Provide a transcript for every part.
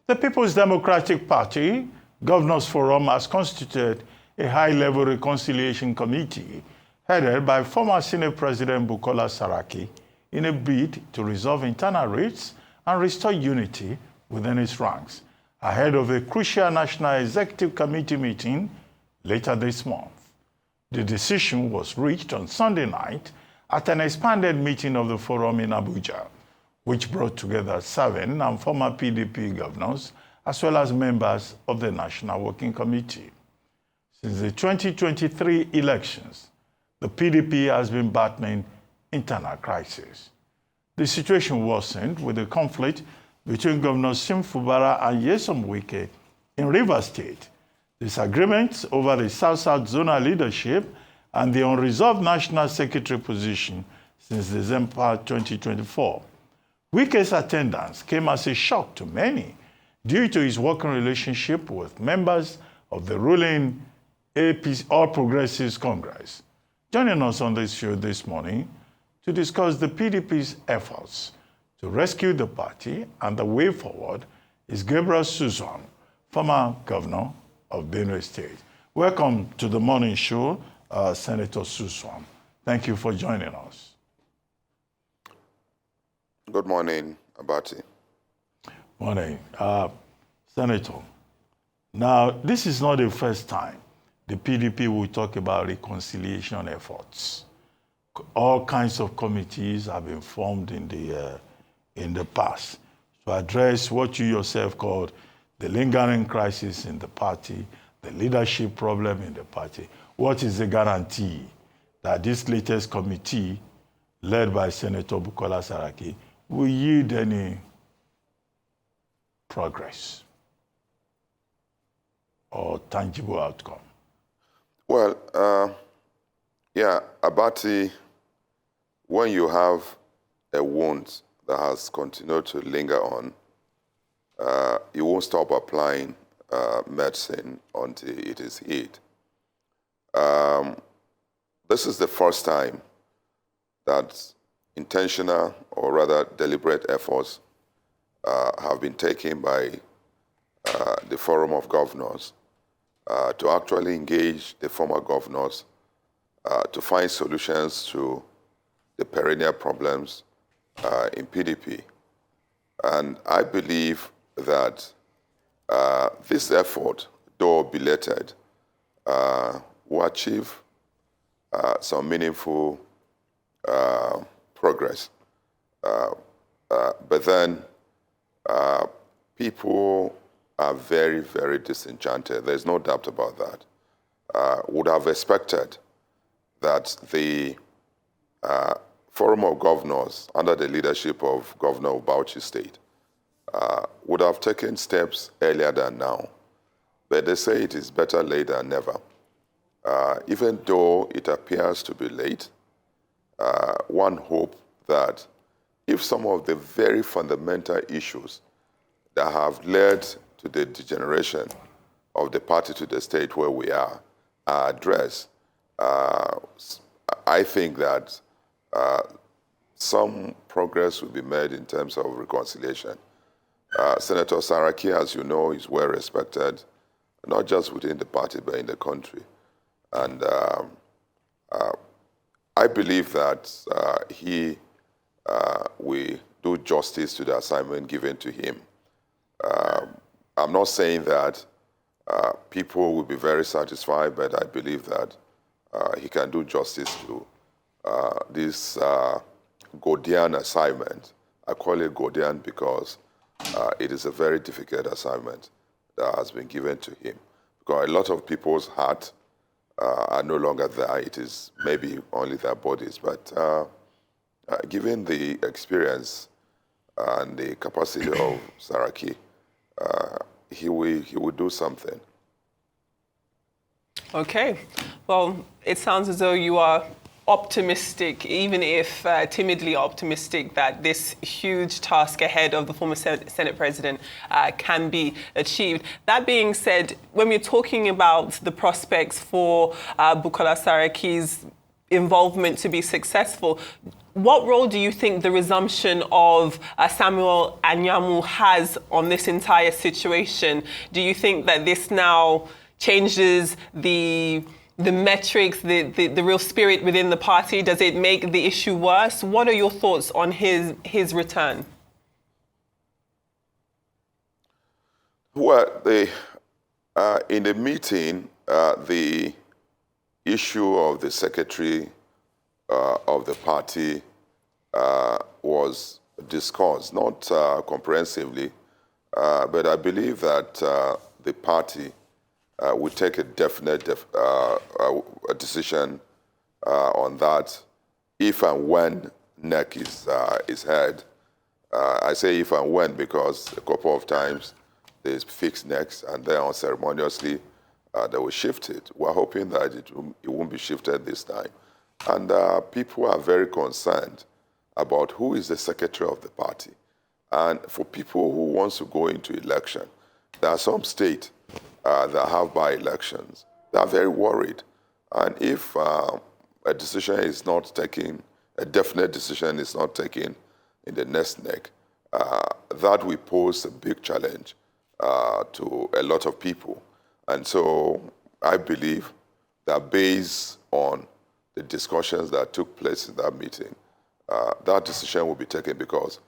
The People's Democratic Party Governors Forum has constituted a high-level reconciliation committee headed by former Senate President Bukola Saraki in a bid to resolve internal rifts and restore unity within its ranks, ahead of a crucial National Executive Committee meeting later this month. The decision was reached on Sunday night at an expanded meeting of the forum in Abuja, which brought together 7 and former PDP governors, as well as members of the National Working Committee. Since the 2023 elections, the PDP has been battling internal crisis. The situation worsened with the conflict between Governors Sim Fubara and Nyesom Wike in Rivers State, disagreements over the South-South zonal leadership, and the unresolved National Secretary position since December 2024. Wike's attendance came as a shock to many due to his working relationship with members of the ruling APC All Progressives Congress. Joining us on this show this morning to discuss the PDP's efforts to rescue the party and the way forward is Gabriel Suswam, former governor of Benue State. Welcome to the morning show, Senator Suswam. Thank you for joining us. Good morning, Abati. Morning. Senator, now this is not the first time the PDP will talk about reconciliation efforts. All kinds of committees have been formed in the past to address what you yourself called the lingering crisis in the party, the leadership problem in the party. What is the guarantee that this latest committee, led by Senator Bukola Saraki, will yield any progress or tangible outcome? Well, yeah, Abati, when you have a wound that has continued to linger on, you won't stop applying medicine until it is healed. This is the first time that intentional, or rather deliberate efforts have been taken by the Forum of Governors to actually engage the former governors to find solutions to the perennial problems in PDP. And I believe that this effort, though belated, will achieve some meaningful progress. But then people are very, very disenchanted. There's no doubt about that. Would have expected that the Forum of Governors, under the leadership of Governor of Bauchi State, would have taken steps earlier than now. But they say it is better late than never. Even though it appears to be late, one hope that if some of the very fundamental issues that have led to the degeneration of the party to the state where we are addressed, I think that some progress will be made in terms of reconciliation. Senator Saraki, as you know, is well respected, not just within the party, but in the country. And I believe that he will do justice to the assignment given to him. I'm not saying that people will be very satisfied, but I believe that he can do justice to this Godian assignment. I call it Godian because it is a very difficult assignment that has been given to him. Because a lot of people's heart are no longer there. It is maybe only their bodies. But given the experience and the capacity of Saraki, he will do something. Okay. Well, it sounds as though you are optimistic, even if timidly optimistic, that this huge task ahead of the former Senate President can be achieved. That being said, when we're talking about the prospects for Bukola Saraki's involvement to be successful. What role do you think the resumption of Samuel Anyamu has on this entire situation? Do you think that this now changes the metrics, the real spirit within the party? Does it make the issue worse? What are your thoughts on his return? Well, in the meeting, the issue of the secretary of the party was discussed, not comprehensively, but I believe that the party will take a definite a decision on that if and when NEC is held. I say if and when because a couple of times they fixed NECs and then unceremoniously they will shift it. We're hoping that it won't be shifted this time. And people are very concerned about who is the secretary of the party. And for people who want to go into election, there are some states that have by-elections. They are very worried. And if a decision is not taken, a definite decision is not taken in the next NEC, that will pose a big challenge to a lot of people. And so I believe that based on the discussions that took place in that meeting, that decision will be taken because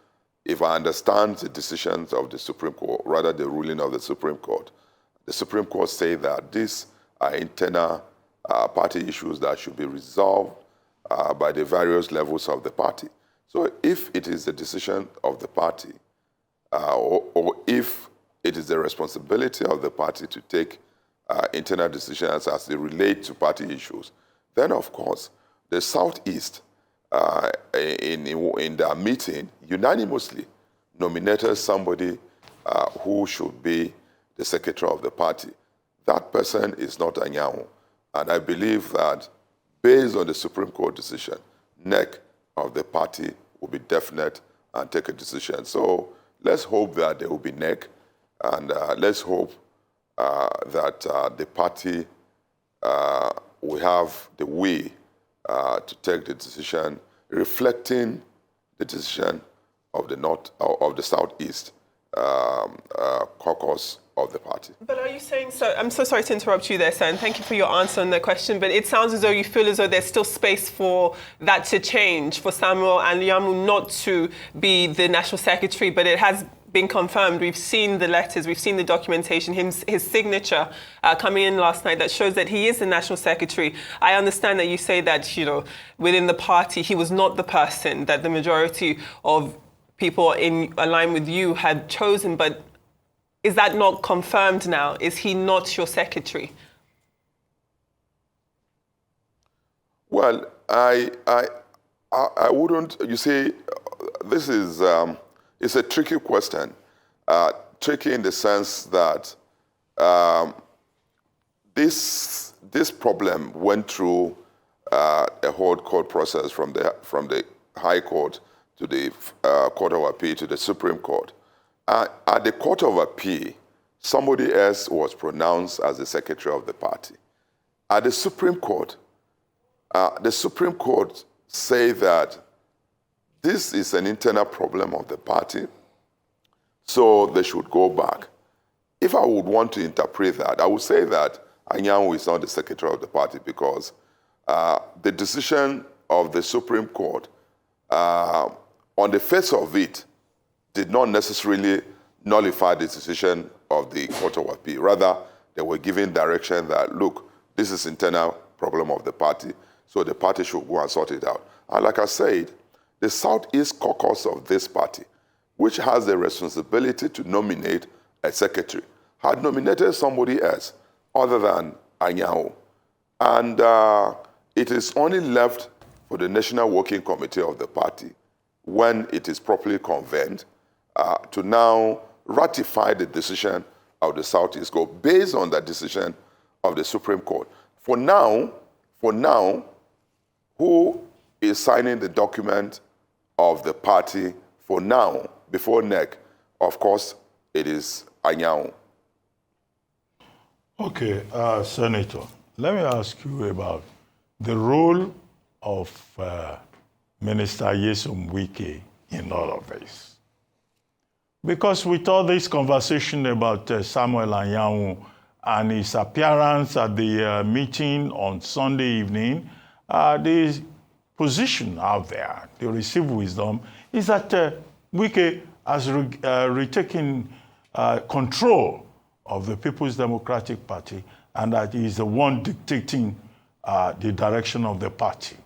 if I understand the decisions of the Supreme Court, rather the ruling of the Supreme Court say that these are internal party issues that should be resolved by the various levels of the party. So if it is the decision of the party, or if it is the responsibility of the party to take internal decisions as they relate to party issues, then of course the Southeast in their meeting unanimously nominated somebody who should be the secretary of the party. That person is not Anyamu. And I believe that based on the Supreme Court decision, NEC of the party will be definite and take a decision. So let's hope that there will be NEC, and let's hope that the party will have the way to take the decision reflecting the decision of the Southeast caucus of the party. But are you saying so? I'm so sorry to interrupt you there, sir, and thank you for your answer on the question. But it sounds as though you feel as though there's still space for that to change, for Samuel Anyamu not to be the national secretary, but it has been confirmed. We've seen the letters, we've seen the documentation, his signature coming in last night that shows that he is the national secretary. I understand that you say that, within the party, he was not the person that the majority of people in line with you had chosen, but is that not confirmed now? Is he not your secretary? Well, I wouldn't. You see, this is it's a tricky question. Tricky in the sense that this problem went through a whole court process from the High Court to the Court of Appeal to the Supreme Court. At the Court of Appeal, somebody else was pronounced as the secretary of the party. At the Supreme Court say that this is an internal problem of the party, so they should go back. If I would want to interpret that, I would say that Anyamu is not the secretary of the party because the decision of the Supreme Court, on the face of it, did not necessarily nullify the decision of the Court of Appeal. Rather, they were giving direction that, look, this is internal problem of the party, so the party should go and sort it out. And like I said, the Southeast caucus of this party, which has the responsibility to nominate a secretary, had nominated somebody else other than Anyamu. And it is only left for the National Working Committee of the party, when it is properly convened, to now ratify the decision of the Southeast Court based on that decision of the Supreme Court. For now, who is signing the document of the party for now, before NEC? Of course, it is Anyamu. Okay, Senator, let me ask you about the role of Minister Nyesom Wike in all of this. Because with all this conversation about Samuel Anyamu and his appearance at the meeting on Sunday evening, the position out there, the received wisdom, is that Wike has retaken control of the People's Democratic Party and that he is the one dictating the direction of the party.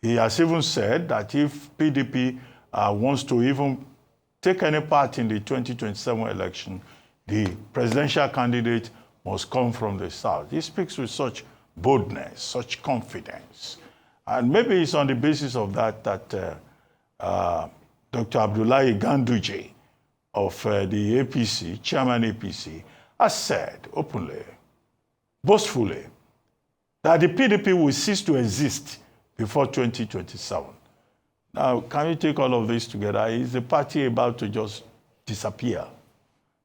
He has even said that if PDP wants to even take any part in the 2027 election, the presidential candidate must come from the South. He speaks with such boldness, such confidence. And maybe it's on the basis of that that Dr. Abdullahi Ganduje of the APC, Chairman APC, has said openly, boastfully, that the PDP will cease to exist before 2027. Now, can you take all of this together? Is the party about to just disappear?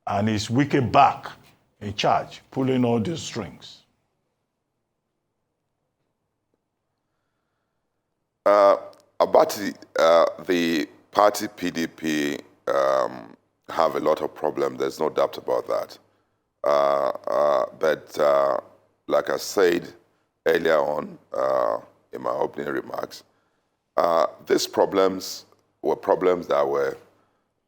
And is Wike back in charge, pulling all the strings? About the party PDP have a lot of problems. There's no doubt about that. But like I said earlier on in my opening remarks, these problems were problems that were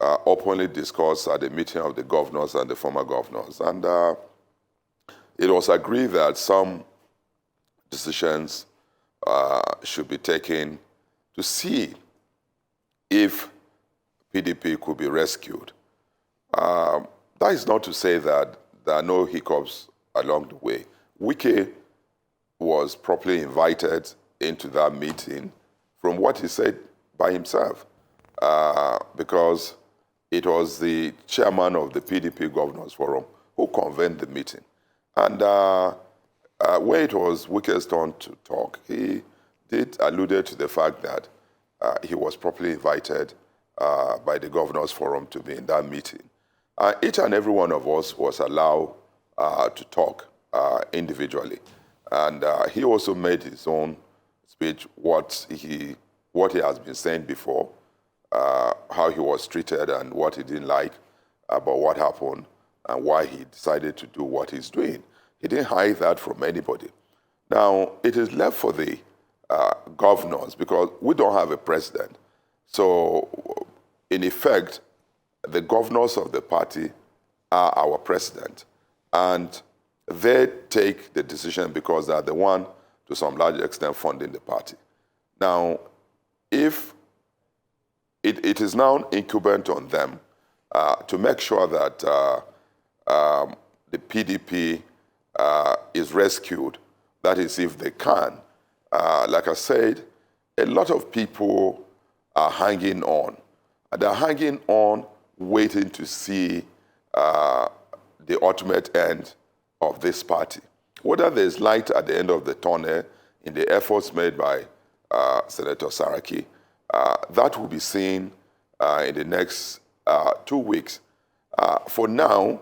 openly discussed at the meeting of the governors and the former governors. And it was agreed that some decisions should be taken to see if PDP could be rescued. That is not to say that there are no hiccups along the way. Wike was properly invited into that meeting from what he said by himself, because it was the chairman of the PDP Governors Forum who convened the meeting. And when it was Wike's turn to talk, he did allude to the fact that he was properly invited by the Governors Forum to be in that meeting. Each and every one of us was allowed to talk individually. And he also made his own speech, what he has been saying before, how he was treated and what he didn't like about what happened and why he decided to do what he's doing. He didn't hide that from anybody. Now, it is left for the governors, because we don't have a president. So, in effect, the governors of the party are our president. And they take the decision because they are the one, to some large extent, funding the party. Now, if it is now incumbent on them to make sure that the PDP is rescued, that is, if they can. Like I said, a lot of people are hanging on. They're hanging on, waiting to see the ultimate end of this party. Whether there's light at the end of the tunnel in the efforts made by Senator Saraki, that will be seen in the next 2 weeks. For now,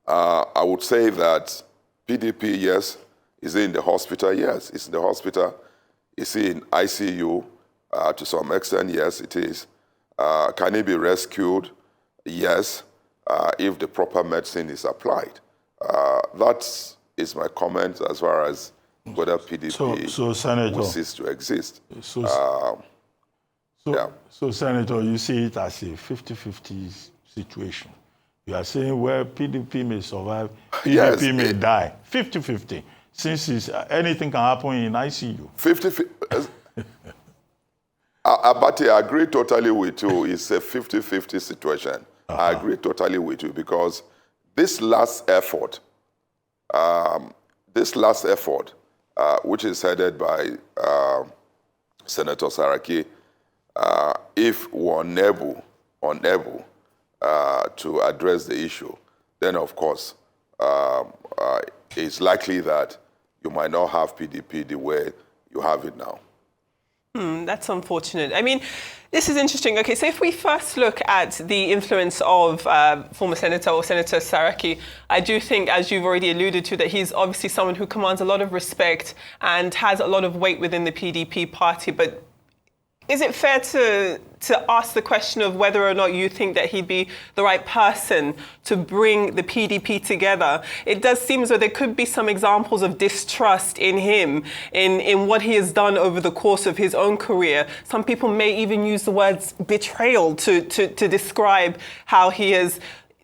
I would say that PDP, yes. Is he in the hospital? Yes, it's in the hospital. Is he in ICU? To some extent, yes, it is. Can he be rescued? Yes, if the proper medicine is applied. That is my comment as far as whether PDP Senator, will cease to exist. So, Senator, you see it as a 50-50 situation. You are saying where PDP may survive, PDP may die. 50-50. Since anything can happen in ICU. 50. Abati, I agree totally with you. It's a 50-50 situation. I agree totally with you, because this last effort, which is headed by Senator Saraki, if we're unable to address the issue, then of course it's likely that you might not have PDP the way you have it now. That's unfortunate. I mean, this is interesting. Okay, so if we first look at the influence of former Senator or Senator Saraki, I do think, as you've already alluded to, that he's obviously someone who commands a lot of respect and has a lot of weight within the PDP party. But is it fair to ask the question of whether or not you think that he'd be the right person to bring the PDP together? It does seem as though there could be some examples of distrust in him, in what he has done over the course of his own career. Some people may even use the words betrayal to describe how he has,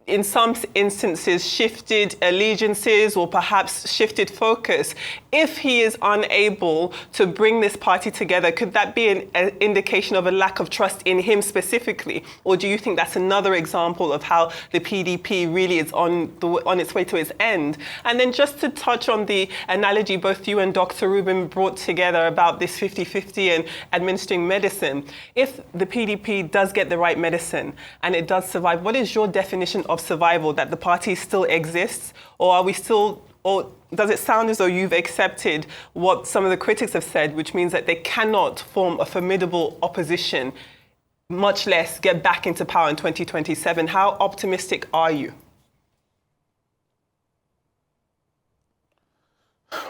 in some instances, shifted allegiances or perhaps shifted focus. If he is unable to bring this party together, could that be an indication of a lack of trust in him specifically? Or do you think that's another example of how the PDP really is on its way to its end? And then just to touch on the analogy both you and Dr. Rubin brought together about this 50-50 and administering medicine, if the PDP does get the right medicine and it does survive, what is your definition of survival? That the party still exists, or are we still, or does it sound as though you've accepted what some of the critics have said, which means that they cannot form a formidable opposition, much less get back into power in 2027? How optimistic are you?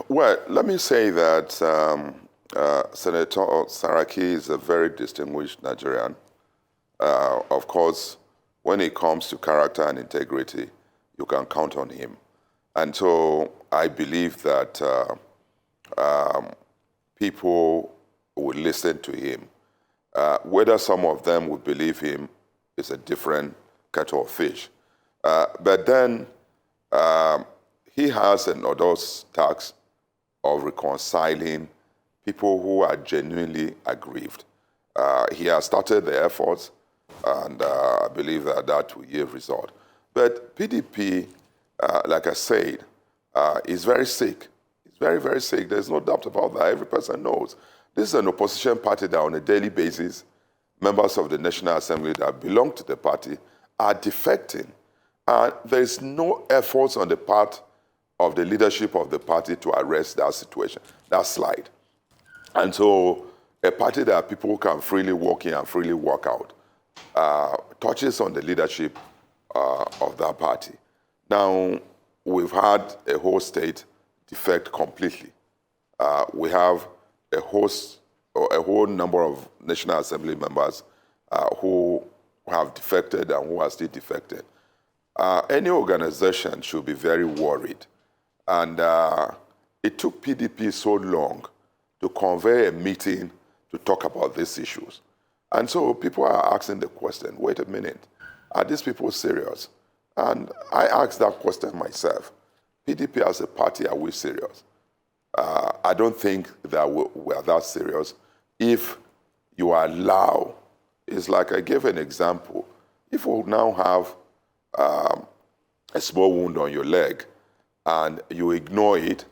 Well, let me say that Senator Saraki is a very distinguished Nigerian. Of course, when it comes to character and integrity, you can count on him. And so I believe that people will listen to him. Whether some of them will believe him is a different kettle of fish. But then he has an odorous task of reconciling people who are genuinely aggrieved. He has started the efforts, and I believe that will yield result. But PDP, like I said, is very sick. It's very, very sick. There's no doubt about that. Every person knows. This is an opposition party that on a daily basis, members of the National Assembly that belong to the party are defecting. And there's no efforts on the part of the leadership of the party to arrest that situation, that slide. And so a party that people can freely walk in and freely walk out touches on the leadership of that party. Now, we've had a whole state defect completely. We have a whole number of National Assembly members who have defected and who are still defected. Any organization should be very worried. And it took PDP so long to convey a meeting to talk about these issues. And so people are asking the question, wait a minute, are these people serious? And I asked that question myself. PDP as a party, are we serious? I don't think that we're that serious. If you allow, it's like I gave an example. If we now have a small wound on your leg and you ignore it,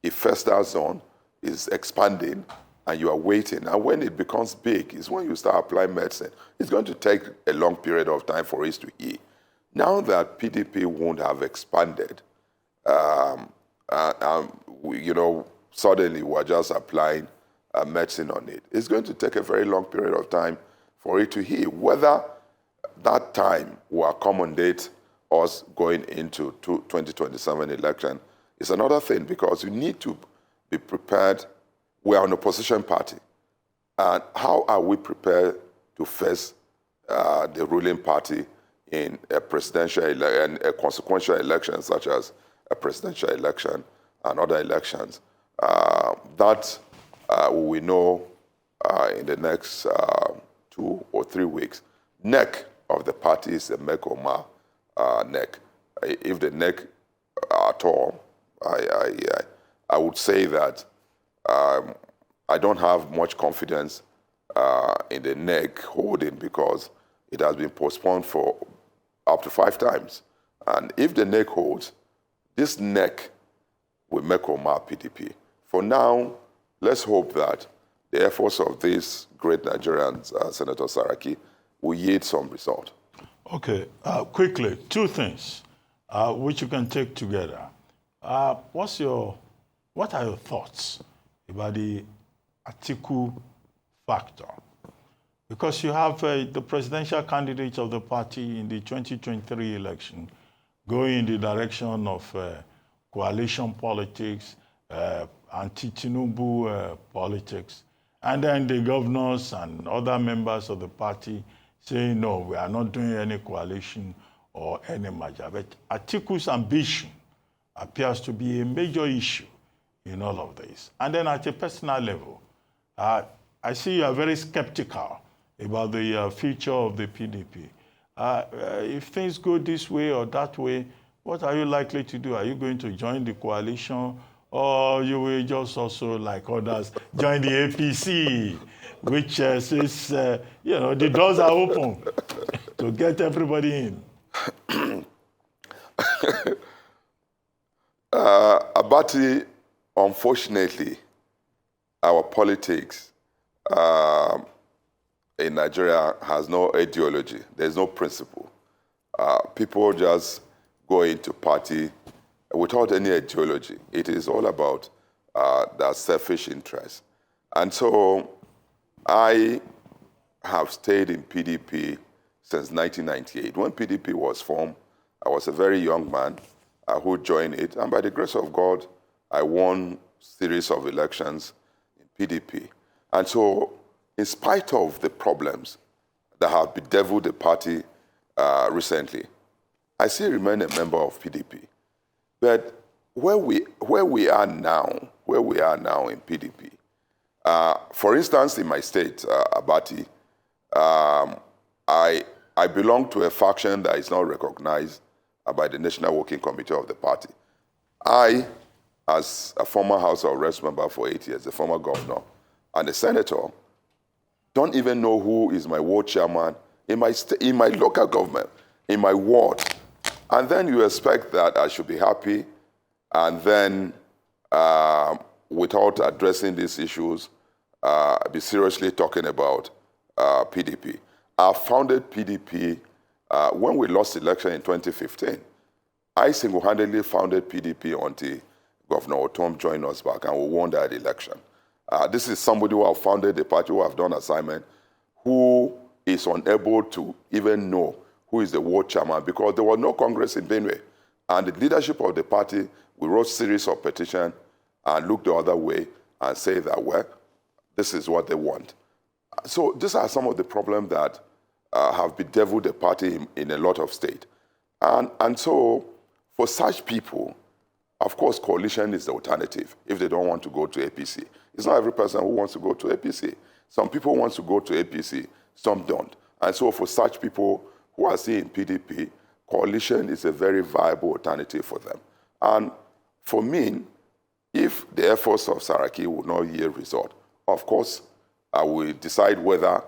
it festers on, is expanding, and you are waiting. And when it becomes big, is when you start applying medicine. It's going to take a long period of time for it to heal. Now that PDP wound have expanded, suddenly we're just applying medicine on it. It's going to take a very long period of time for it to heal. Whether that time will accommodate us going into 2027 election is another thing, because you need to be prepared. We are an opposition party. And how are we prepared to face the ruling party in a presidential and a consequential election, such as a presidential election and other elections? That we know in the next 2 or 3 weeks. Neck of the party is a make or ma neck. If the neck at all, I would say that I don't have much confidence in the neck holding, because it has been postponed for up to 5 times. And if the neck holds, this neck will make or mar PDP. For now, let's hope that the efforts of these great Nigerians, Senator Saraki, will yield some result. Okay, quickly, 2 things which you can take together. What are your thoughts about the Atiku factor. Because you have the presidential candidates of the party in the 2023 election going in the direction of coalition politics, anti-Tinubu politics, and then the governors and other members of the party saying, no, we are not doing any coalition or any merger. But Atiku's ambition appears to be a major issue in all of this. And then at a personal level, I see you are very skeptical about the future of the PDP. If things go this way or that way, what are you likely to do? Are you going to join the coalition, or you will just also, like others, join the APC, which says, the doors are open to get everybody in? Abati, unfortunately, our politics in Nigeria has no ideology. There's no principle. People just go into party without any ideology. It is all about their selfish interests. And so I have stayed in PDP since 1998. When PDP was formed, I was a very young man who joined it. And by the grace of God, I won a series of elections in PDP. And so in spite of the problems that have bedeviled the party recently, I still remain a member of PDP. But where we are now in PDP, for instance, in my state, Abati, I belong to a faction that is not recognized by the National Working Committee of the party. I, as a former House of Reps member for 8 years, a former governor, and a senator, don't even know who is my ward chairman in my local government, in my ward. And then you expect that I should be happy, and then without addressing these issues, be seriously talking about PDP. I founded PDP when we lost election in 2015. I single-handedly founded PDP until Governor Otom joined us back, and we won that election. This is somebody who have founded the party, who have done assignment, who is unable to even know who is the ward chairman, because there was no Congress in Benue. And the leadership of the party, we wrote a series of petitions and looked the other way and say that, well, this is what they want. So these are some of the problems that have bedeviled the party in a lot of states. And so for such people, of course, coalition is the alternative if they don't want to go to APC. It's not every person who wants to go to APC. Some people want to go to APC, some don't. And so for such people who are still in PDP, coalition is a very viable alternative for them. And for me, if the efforts of Saraki would not yield result, of course, I will decide whether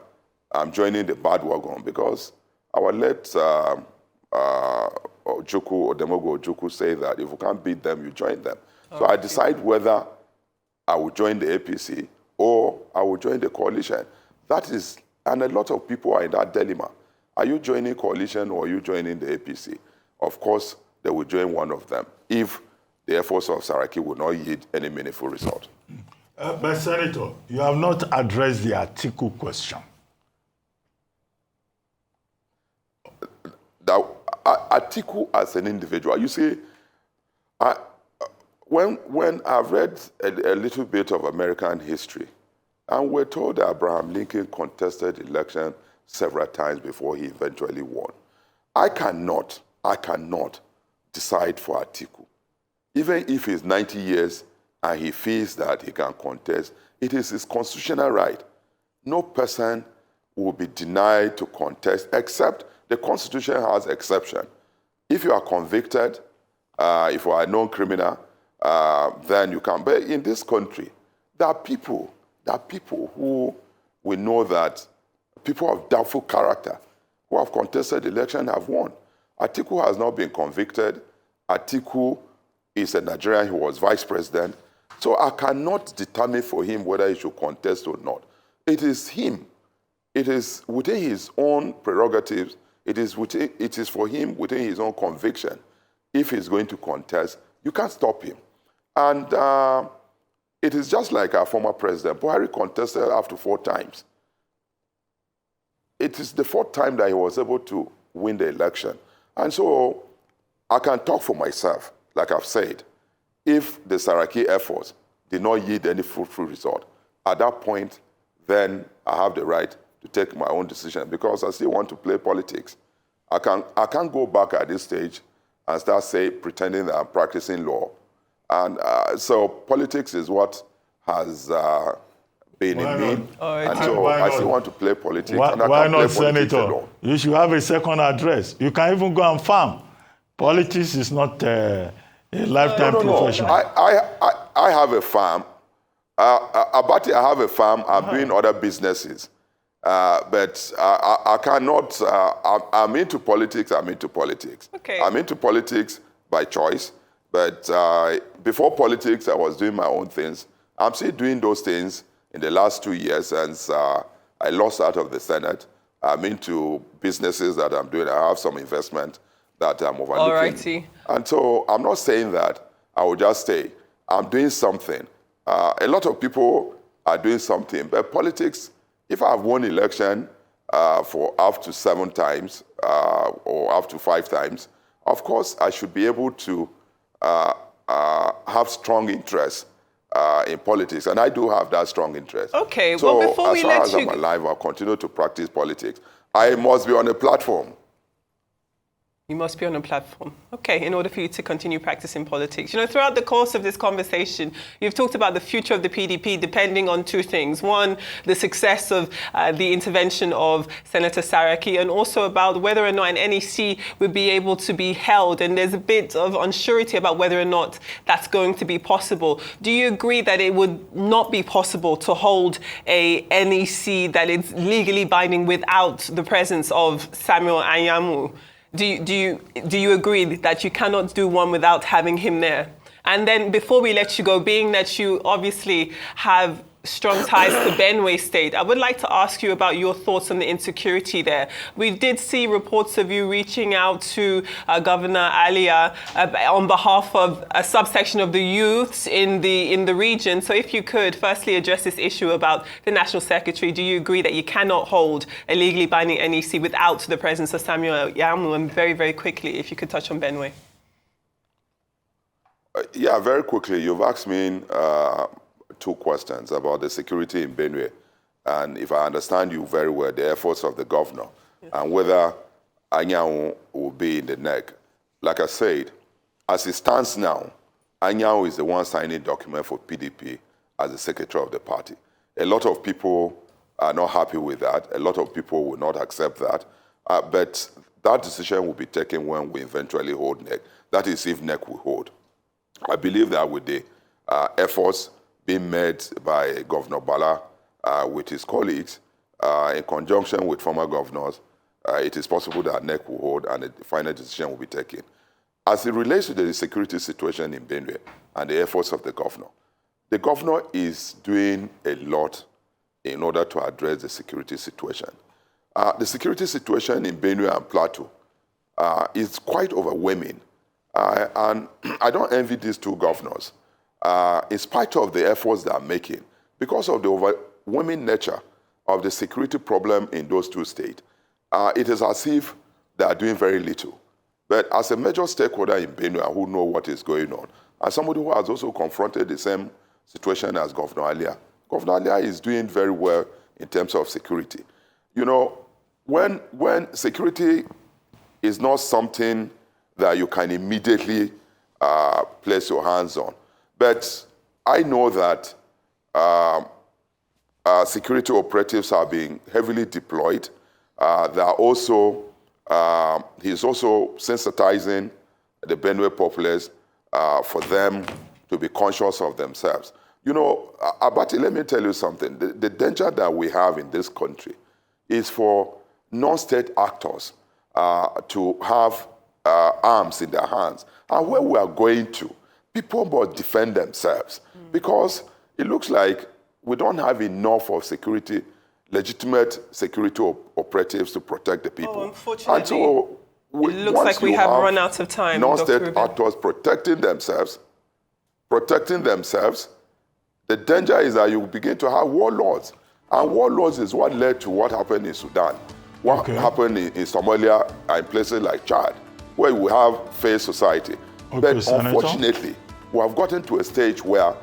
I'm joining the bandwagon, because our late Odemogo Ojukwu say that if you can't beat them, you join them. So I decide whether I will join the APC or I will join the coalition. That is, and a lot of people are in that dilemma. Are you joining coalition or are you joining the APC? Of course, they will join one of them if the efforts of Saraki will not yield any meaningful result. But Senator, you have not addressed the Atiku question. Atiku as an individual, you see, when I've read a little bit of American history, and we're told that Abraham Lincoln contested election several times before he eventually won. I cannot decide for Atiku. Even if he's 90 years and he feels that he can contest, it is his constitutional right. No person will be denied to contest, except the Constitution has exception. If you are convicted, if you are a known criminal, then you can. But in this country, there are people who we know that people of doubtful character who have contested the election have won. Atiku has not been convicted. Atiku is a Nigerian who was vice president. So I cannot determine for him whether he should contest or not. It is him. It is within his own prerogatives. It is for him within his own conviction. If he's going to contest, you can't stop him. And it is just like our former president. Buhari contested up to 4 times. It is the 4th time that he was able to win the election. And so I can talk for myself, like I've said. If the Saraki efforts did not yield any fruitful result, at that point, then I have the right to take my own decision because I still want to play politics. I can't go back at this stage and start pretending that I'm practicing law. And so politics is what has been in me. And so I still want to play politics. Why not, Senator? You should have a second address. You can even go and farm. Politics is not a lifetime profession. I have a farm. Abati, I have a farm. I'm doing other businesses. But I cannot, I'm into politics. Okay. I'm into politics by choice. But before politics, I was doing my own things. I'm still doing those things in the last 2 years since I lost out of the Senate. I'm into businesses that I'm doing. I have some investment that I'm overlooking. Alrighty. And so I'm not saying that I will just stay. I'm doing something. A lot of people are doing something. But politics, if I've won election for up to 7 times or up to 5 times, of course, I should be able to have strong interest in politics. And I do have that strong interest. Okay, so well, before we let you... as far as I'm alive, I'll continue to practice politics. I must be on a platform. You must be on a platform. Okay, in order for you to continue practicing politics. You know, throughout the course of this conversation, you've talked about the future of the PDP depending on 2 things. One, the success of the intervention of Senator Saraki, and also about whether or not an NEC would be able to be held. And there's a bit of unsurety about whether or not that's going to be possible. Do you agree that it would not be possible to hold a NEC that is legally binding without the presence of Samuel Anyamu? Do you agree that you cannot do one without having him there? And then before we let you go, being that you obviously have strong ties to Benue State, I would like to ask you about your thoughts on the insecurity there. We did see reports of you reaching out to Governor Alia on behalf of a subsection of the youths in the region. So if you could firstly address this issue about the National Secretary, do you agree that you cannot hold a legally binding NEC without the presence of Samuel Anyamu? And very, very quickly, if you could touch on Benue. Yeah, very quickly. You've asked me 2 questions about the security in Benue, and if I understand you very well, the efforts of the governor, and whether Anyamu will be in the neck. Like I said, as it stands now, Anyamu is the one signing document for PDP as the secretary of the party. A lot of people are not happy with that. A lot of people will not accept that. But that decision will be taken when we eventually hold neck. That is, if neck will hold. I believe that with the efforts being made by Governor Bala with his colleagues, in conjunction with former governors, it is possible that NEC will hold and a final decision will be taken. As it relates to the security situation in Benue and the efforts of the governor is doing a lot in order to address the security situation. The security situation in Benue and Plateau is quite overwhelming. And I don't envy these 2 governors. In spite of the efforts they are making, because of the overwhelming nature of the security problem in those 2 states, it is as if they are doing very little. But as a major stakeholder in Benue who know what is going on, and somebody who has also confronted the same situation as Governor Alia is doing very well in terms of security. You know, when security is not something that you can immediately place your hands on, but I know that security operatives are being heavily deployed. They are also, he's also sensitizing the Benue populace for them to be conscious of themselves. You know, Abati, let me tell you something. The danger that we have in this country is for non-state actors to have arms in their hands. And where we are going to, people must defend themselves because it looks like we don't have enough of security, legitimate security operatives to protect the people. Oh, unfortunately, and so it looks like we have run out of time. Non-state actors protecting themselves, The danger is that you begin to have warlords. And warlords is what led to what happened in Sudan, what happened in Somalia and places like Chad, where we have fair society. But Senator? unfortunately, we have gotten to a stage where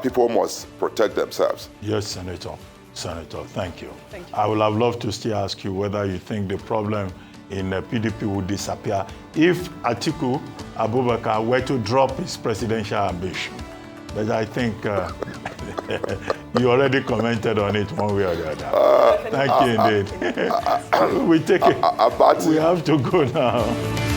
people must protect themselves. Yes, Senator. Senator, thank you. Thank you. I would have loved to still ask you whether you think the problem in PDP would disappear if Atiku Abubakar were to drop his presidential ambition. But I think you already commented on it one way or the other. Thank you indeed. We take it. But We have to go now.